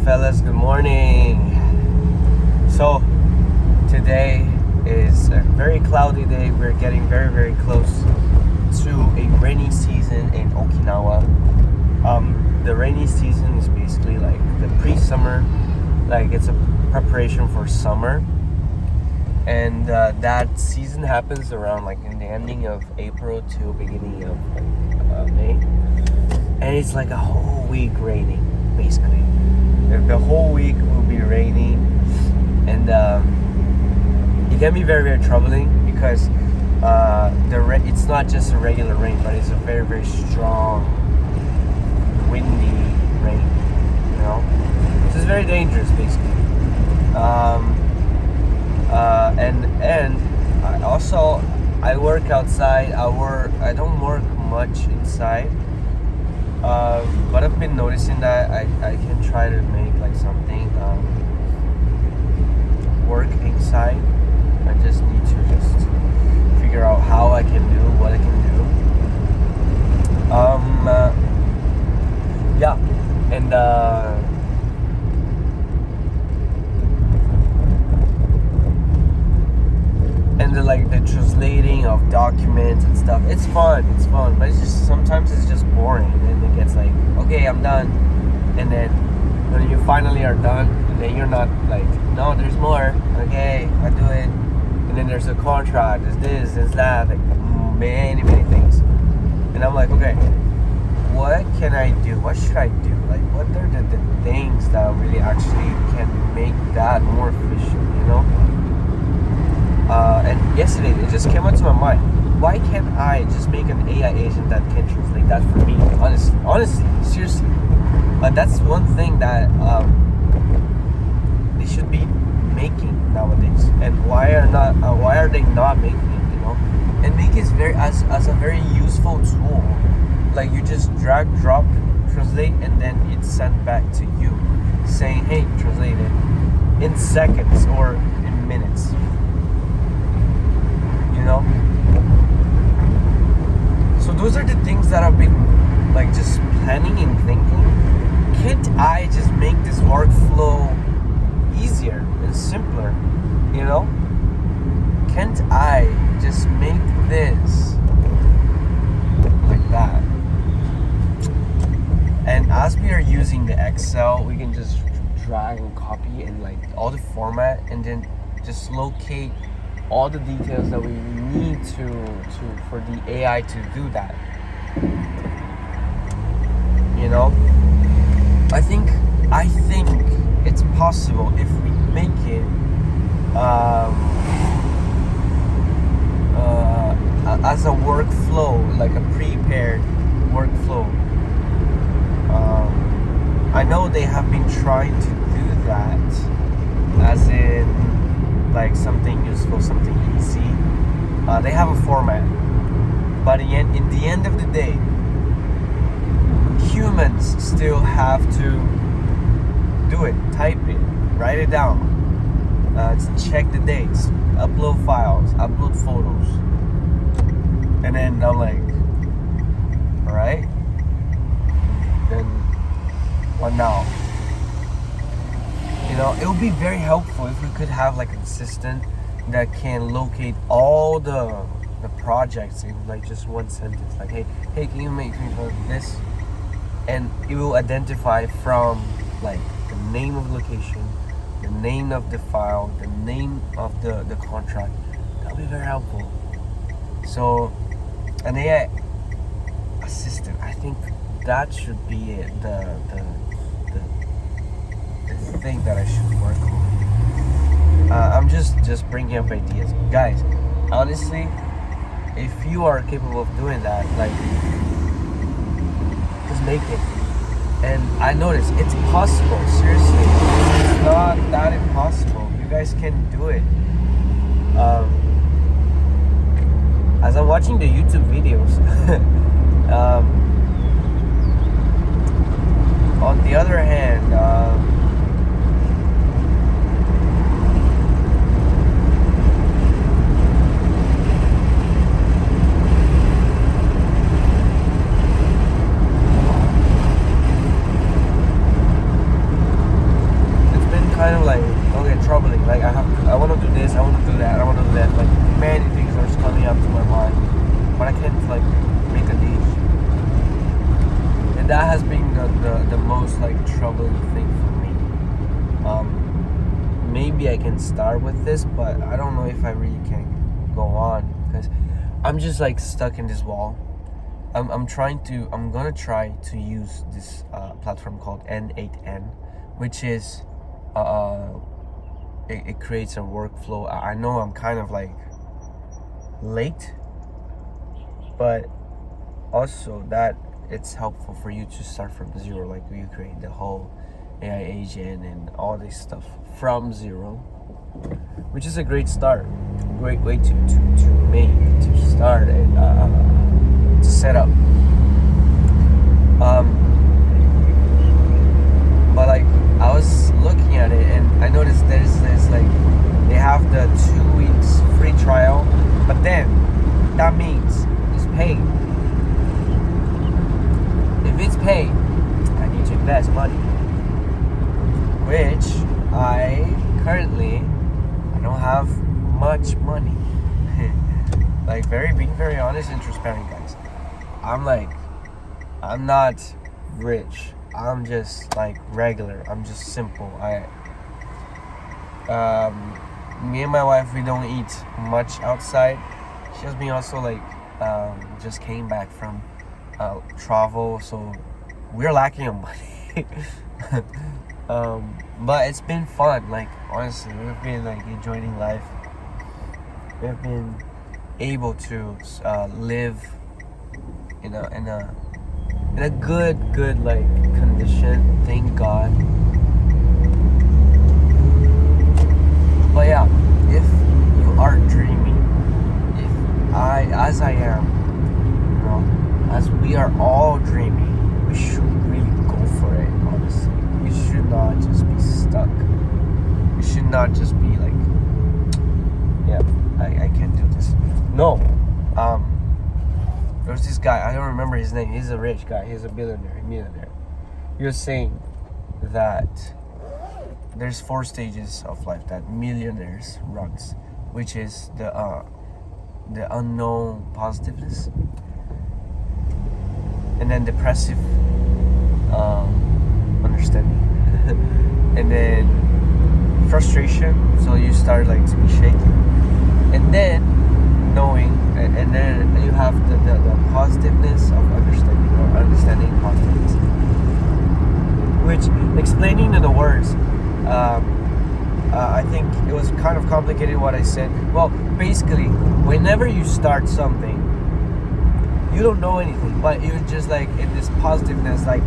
fellas, good morning. So today is a very cloudy day. We're getting very, very close to a rainy season in Okinawa. The rainy season is basically like the pre-summer, like it's a preparation for summer. And that season happens around like in the ending of April to beginning of May. And it's like a whole week raining, basically. The whole week will be raining, and it can be very, very troubling because it's not just a regular rain, but it's a very, very strong, windy rain. You know, so it's very dangerous, basically. And I work outside. I don't work much inside. But I've been noticing that I can try to make like something work inside. I just need to figure out how I can do what I can do. Yeah, and like the translating of documents and stuff. It's fun, but it's just sometimes it's just boring. And it gets like, okay, I'm done, and then when you finally are done, and then you're not like, no, there's more. Okay, I do it, and then there's a contract. There's this, that, like many things, and I'm like, okay, what can I do? What should I do? Like, what are the things that really actually can make that more efficient? You know. And yesterday it just came into my mind, why can't I just make an AI agent that can translate that for me? Honestly, seriously. That's one thing that they should be making nowadays. And why are they not making it, you know? And make it as a very useful tool. Like you just drag, drop, translate, and then it's sent back to you saying, hey, translate it in seconds or in minutes. You know? So those are the things that I've been like just planning and thinking. Can't I just make this workflow easier and simpler? You know? Can't I just make this like that? And as we are using the Excel, we can just drag and copy and like all the format, and then just locate all the details that we need to for the AI to do that. You know, I think it's possible if we make it as a workflow, like a prepared workflow. I know they have been trying to do that, as in like something useful, something easy. They have a format, but in the end of the day, humans still have to do it, type it, write it down, check the dates, upload files, upload photos, and then I'm like, alright, then what now? You know, it would be very helpful if we could have like an assistant that can locate all the projects in like just one sentence. Like, hey, can you make me this? And it will identify from like the name of the location, the name of the file, the name of the contract. That would be very helpful. So an AI assistant, I think that should be it, the thing that I should work on. I'm just bringing up ideas, guys. Honestly, if you are capable of doing that, like, just make it. And I noticed it's possible. Seriously, it's not that impossible. You guys can do it. As I'm watching the YouTube videos, on the other hand, kind of like, okay, troubling. Like I want to do this, I want to do that, I want to do that. Like many things are just coming up to my mind, but I can't like make a decision. And that has been the most like troubling thing for me. Maybe I can start with this, but I don't know if I really can go on because I'm just like stuck in this wall. I'm gonna try to use this platform called N8N, which is it creates a workflow. I know I'm kind of like late, but also that it's helpful for you to start from zero. Like you create the whole AI agent and all this stuff from zero, which is a great start, great way to start it, to set up. But like I was looking at it and I noticed there's this like they have the 2 weeks free trial, but then that means it's paid. If it's paid, I need to invest money, which I don't have much money. Like being very honest and transparent, guys. I'm not rich. I'm just like regular. I'm just simple. Me and my wife, we don't eat much outside. She has been also like just came back from travel, so we're lacking on money. But it's been fun. Like honestly, we've been like enjoying life. We've been able to live in a good like condition. Thank God. But yeah, if you are dreaming, as I am, as we are all dreaming, we should really go for it. Honestly, we should not just be stuck. We should not just be like, yeah, I can't do this. No, there was this guy, I don't remember his name. He's a rich guy. He's a millionaire. He was saying that there's 4 stages of life that millionaires runs, which is the unknown positiveness, and then depressive understanding, and then frustration. So you start like to be shaky, and then knowing, and then you have the positiveness of understanding, or understanding positiveness, which explaining in the words, I think it was kind of complicated what I said. Well, basically, whenever you start something, you don't know anything, but you're just like in this positiveness, like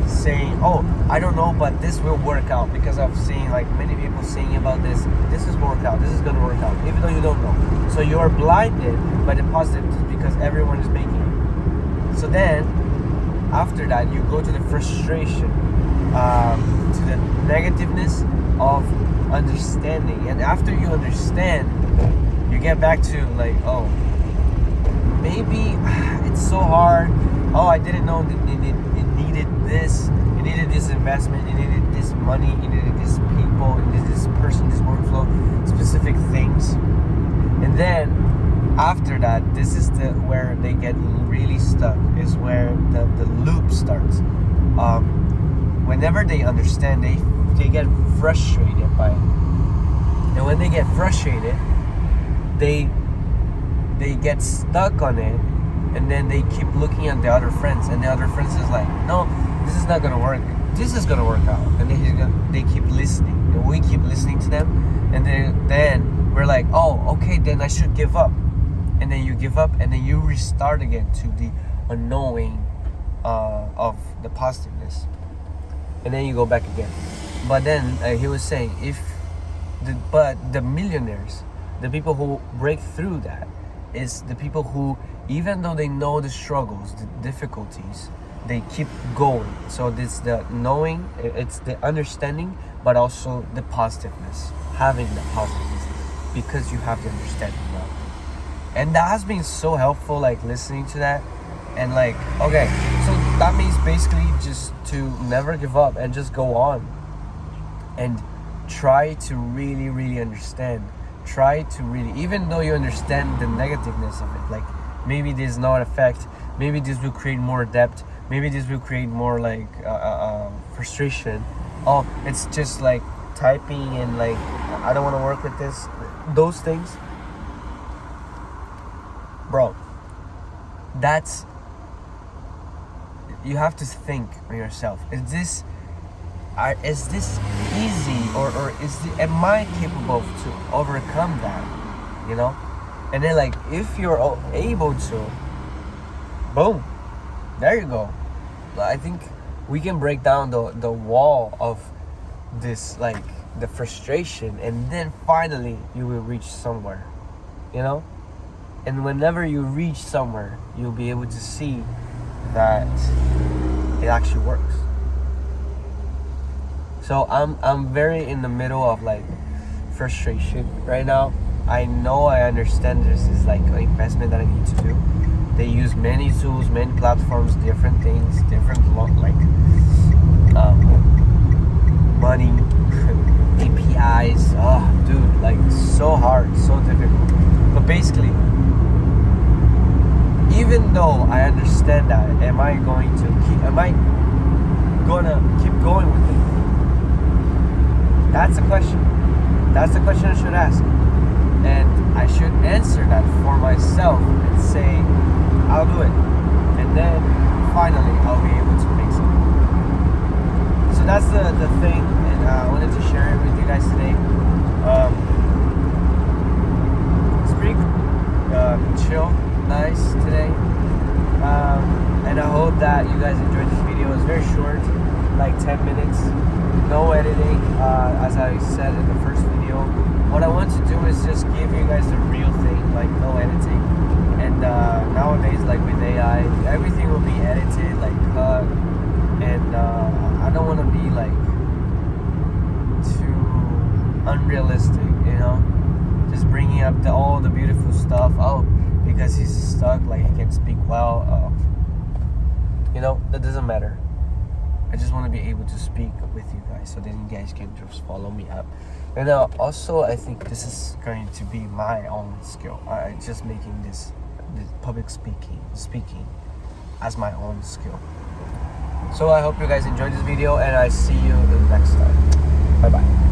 saying, oh, I don't know, but this will work out, because I've seen like many people saying about this is work out, this is gonna work out, even though you don't know. So you are blinded by the positives because everyone is making it. So then after that you go to the frustration, to the negativeness of understanding, and after you understand, you get back to like, oh, maybe it's so hard. Oh, I didn't know it needed this. It needed this investment. It needed this money. It needed this people. It needed this person, this workflow, specific things. And then after that, this is where they get really stuck. Is where the loop starts. Whenever they understand, they get frustrated by it. And when they get frustrated, they get stuck on it, and then they keep looking at the other friends, and the other friends is like, no, this is not gonna work, this is gonna work out, and they keep listening, and we keep listening to them, and then we're like, oh, okay, then I should give up, and then you give up, and then you restart again to the unknowing of the positiveness, and then you go back again. But then he was saying, but the millionaires, the people who break through that, is the people who, even though they know the struggles, the difficulties, they keep going. So it's the knowing, it's the understanding, but also the positiveness, having the positiveness, because you have the understanding now. And that has been so helpful, like listening to that, and like, okay, so that means basically just to never give up and just go on, and try to really understand. Try to really, even though you understand the negativeness of it, like maybe this is not effect, maybe this will create more depth, maybe this will create more like frustration. Oh, it's just like typing and like I don't want to work with this. Those things, bro. That's, you have to think on yourself. Is this easy, or am I capable to overcome that? You know, and then like if you're able to, boom, there you go. I think we can break down the wall of this, like the frustration, and then finally you will reach somewhere, you know. And whenever you reach somewhere, you'll be able to see that it actually works. So I'm very in the middle of like frustration right now. I know, I understand this is like an investment that I need to do. They use many tools, many platforms, different things, different like money, APIs. Oh, dude, like so hard, so difficult. But basically, even though I understand that, am I gonna keep going with it? That's a question. That's the question I should ask. And I should answer that for myself and say, I'll do it. And then finally I'll be able to make something. So that's the thing, and I wanted to share it with you guys today. It's pretty chill, nice today. And I hope that you guys enjoyed this video. It's very short, like 10 minutes. No editing, as I said in the first video. What I want to do is just give you guys the real thing, like no editing. And nowadays, like with AI, everything will be edited, like cut. And I don't want to be like too unrealistic, you know? Just bringing up all the beautiful stuff. Oh, because he's stuck, like he can speak well. You know, that doesn't matter. I just want to be able to speak with you guys, so then you guys can just follow me up. And also, I think this is going to be my own skill. I just making this public speaking as my own skill. So I hope you guys enjoyed this video, and I see you next time. Bye bye.